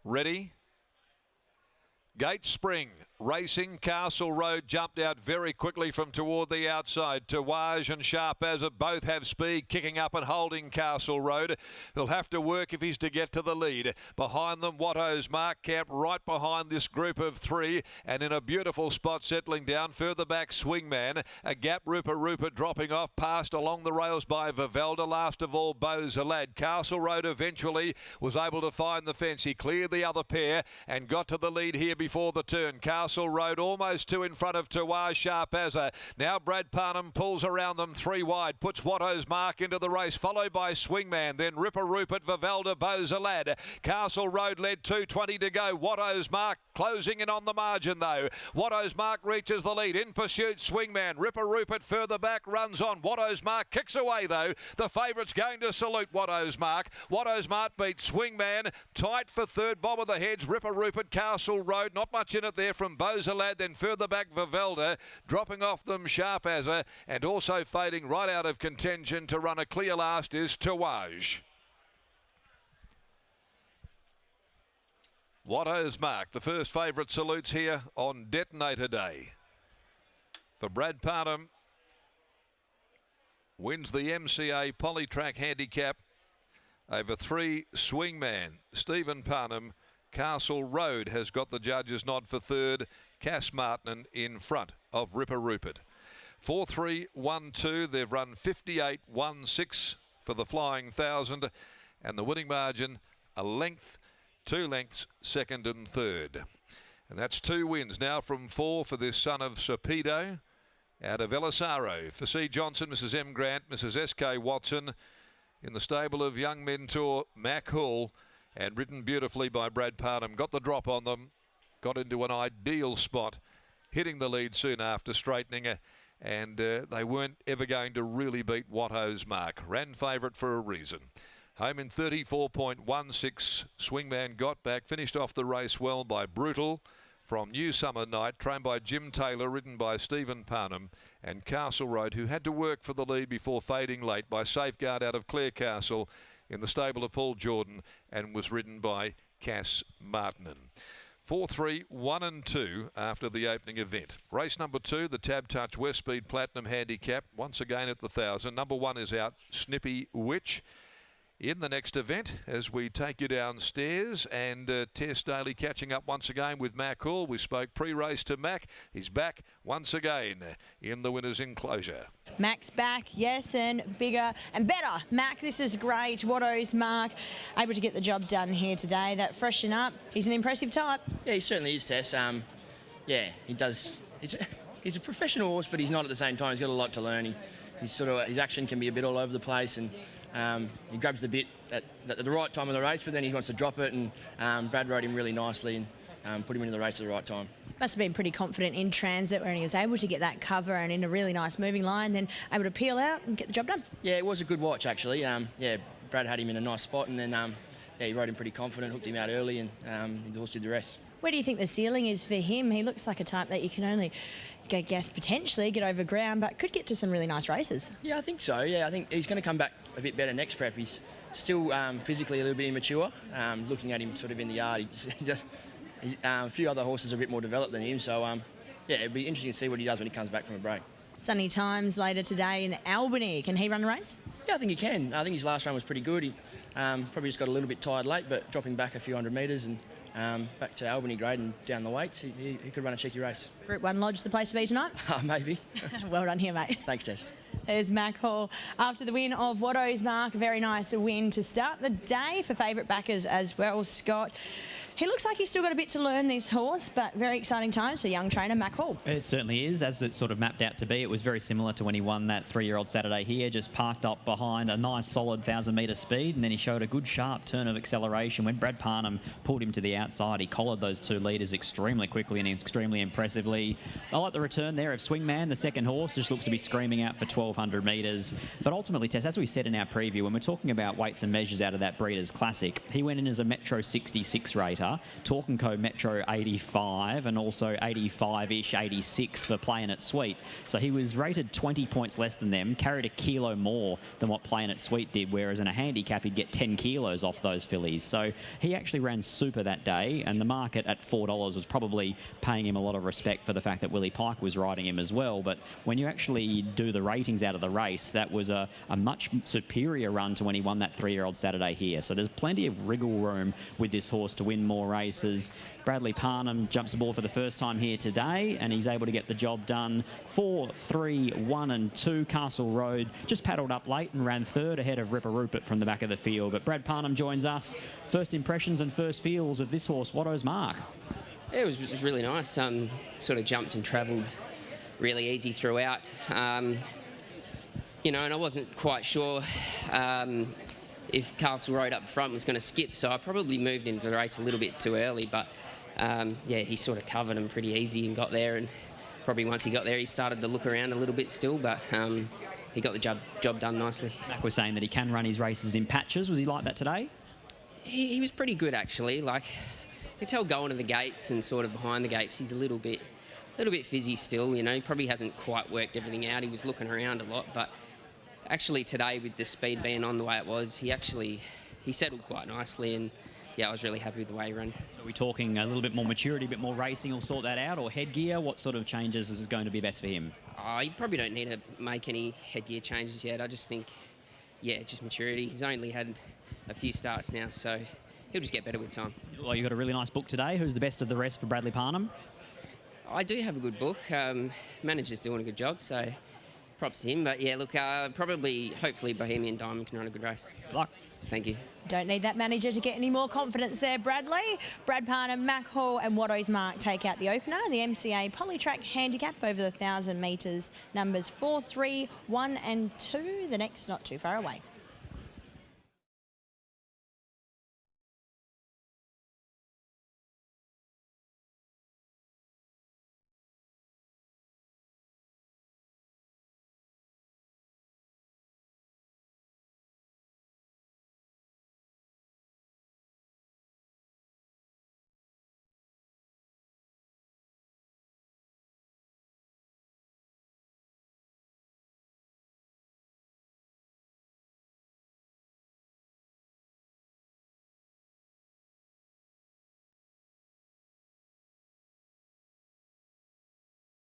Ready? Gate Spring racing. Castle Road jumped out very quickly from toward the outside. WATTO'S and Sharp As It both have speed, kicking up and holding Castle Road. He'll have to work if he's to get to the lead. Behind them, WATTO'S Mark Camp right behind this group of three, and in a beautiful spot settling down. Further back, Swingman. A gap, Rupert dropping off, passed along the rails by Vivalda. Last of all, Beau's a Lad. Castle Road eventually was able to find the fence. He cleared the other pair and got to the lead here before the turn. Castle Road almost two in front of WATTO'S, Sharp As It. Now Brad Parnham pulls around them three wide, puts WATTO'S Mark into the race, followed by Swingman, then Rupert, Vivalda, Beau's a Lad. Castle Road led 2:20 to go. WATTO'S Mark closing in on the margin though. WATTO'S Mark reaches the lead. In pursuit, Swingman. Rupert further back runs on. WATTO'S Mark kicks away though. The favourite's going to salute WATTO'S Mark. WATTO'S Mark beats Swingman. Tight for third, bob of the heads. Rupert, Castle Road. Not much in it there from Beau's a Lad. Then further back, Vivalda. Dropping off them, Sharp As It. And also fading right out of contention to run a clear last is WATTO'S. WATTO'S Mark, the first favourite, salutes here on Detonator Day. For Brad Parnham, wins the MCA Polytrack Handicap over three. Swingman, Stephen Parnham. Castle Road has got the judges' nod for third. Cass Martin in front of Rupert. 4-3-1-2. They've run 58-1-6 for the Flying 1,000, and the winning margin a length. 2 lengths, second and third. And that's 2 wins now from 4 for this son of Serpedo out of Elisaro. For C. Johnson, Mrs. M. Grant, Mrs. S.K. Watson in the stable of young mentor Mac Hall, and ridden beautifully by Brad Parnham. Got the drop on them, got into an ideal spot, hitting the lead soon after straightening, and they weren't ever going to really beat WATTO'S Mark. Ran favourite for a reason. Home in 34.16. Swingman got back, finished off the race well by Brutal from New Summer Night, trained by Jim Taylor, ridden by Stephen Parnham, and Castle Road, who had to work for the lead before fading late by Safeguard out of Clarecastle in the stable of Paul Jordan, and was ridden by Cass Martin. 4-3-1-2 after the opening event. Race number 2, the Tab Touch West Speed Platinum Handicap, once again at the 1,000. Number 1 is out, Snippy Witch. In the next event, as we take you downstairs, and Tess Daly catching up once again with Mac Hall. We spoke pre-race to Mac. He's back once again in the winner's enclosure. Mac's back, yes, and bigger and better. Mac, this is great. WATTO'S Mark, able to get the job done here today. That freshen up. He's an impressive type. Yeah, he certainly is, Tess. Yeah, he does. He's a professional horse, but he's not at the same time. He's got a lot to learn. His action can be a bit all over the place, and he grabs the bit at the right time of the race, but then he wants to drop it, and Brad rode him really nicely and put him into the race at the right time. Must have been pretty confident in transit when he was able to get that cover and in a really nice moving line, then able to peel out and get the job done. Yeah, it was a good watch actually. Yeah, Brad had him in a nice spot, and then yeah, he rode him pretty confident, hooked him out early, and the horse did the rest. Where do you think the ceiling is for him? He looks like a type that you can only potentially get over ground, but could get to some really nice races. Yeah, I think so. Yeah, I think he's going to come back a bit better next prep. He's still physically a little bit immature. Looking at him sort of in the yard, a few other horses are a bit more developed than him. So yeah, it'd be interesting to see what he does when he comes back from a break. Sunny times later today in Albany. Can he run the race? Yeah, I think he can. I think his last run was pretty good. He probably just got a little bit tired late, but dropping back a few hundred metres and back to Albany grade and down the weights, he could run a cheeky race. Group 1 Lodge the place to be tonight? Maybe. Well done here, mate. Thanks, Tess. There's Mac Hall after the win of WATTO'S Mark. A very nice win to start the day for favourite backers as well, Scott. He looks like he's still got a bit to learn, this horse, but very exciting times for young trainer Mac Hall. It certainly is, as it sort of mapped out to be. It was very similar to when he won that 3-year-old Saturday here, just parked up behind a nice solid 1,000-metre speed, and then he showed a good sharp turn of acceleration. When Brad Parnham pulled him to the outside, he collared those 2 leaders extremely quickly and extremely impressively. I like the return there of Swingman, the second horse, just looks to be screaming out for 1,200 metres. But ultimately, Tess, as we said in our preview, when we're talking about weights and measures out of that Breeders' Classic, he went in as a Metro 66 rate. metre. Talk & Co Metro 85 and also 85-ish, 86 for Playing It Sweet. So he was rated 20 points less than them, carried a kilo more than what Playing It Sweet did, whereas in a handicap he'd get 10 kilos off those fillies. So he actually ran super that day, and the market at $4 was probably paying him a lot of respect for the fact that Willie Pike was riding him as well. But when you actually do the ratings out of the race, that was a much superior run to when he won that 3-year-old Saturday here. So there's plenty of wriggle room with this horse to win more races. Bradley Parnham jumps aboard for the first time here today, and he's able to get the job done. 4, 3, 1 and 2. Castle Road just paddled up late and ran third ahead of Ripper Rupert from the back of the field. But Brad Parnham joins us. First impressions and first feels of this horse, WATTO'S Mark. Yeah, it was really nice. Sort of jumped and travelled really easy throughout. You know, and I wasn't quite sure if Castle Road up front was going to skip, so I probably moved into the race a little bit too early. But yeah, he sort of covered him pretty easy and got there. And probably once he got there, he started to look around a little bit still, but he got the job done nicely. Mac was saying that he can run his races in patches. Was he like that today? He was pretty good actually. Like, you can tell going to the gates and sort of behind the gates, he's a little bit fizzy still. You know, he probably hasn't quite worked everything out. He was looking around a lot, but actually today, with the speed being on the way it was, he settled quite nicely, and yeah, I was really happy with the way he ran. So are we talking a little bit more maturity, a bit more racing, will sort that out, or headgear? What sort of changes is going to be best for him? You probably don't need to make any headgear changes yet. I just think, yeah, just maturity. He's only had a few starts now, so he'll just get better with time. Well, you got a really nice book today. Who's the best of the rest for Bradley Parnham? I do have a good book. Manager's doing a good job, so props to him. But yeah, look, hopefully Bohemian Diamond can run a good race. Good luck. Thank you. Don't need that manager to get any more confidence there, Bradley. Brad Parnham, Mac Hall and WATTO'S Mark take out the opener. The MCA Polytrack Handicap over the 1,000 metres, numbers 4, 3, 1 and 2. The next not too far away.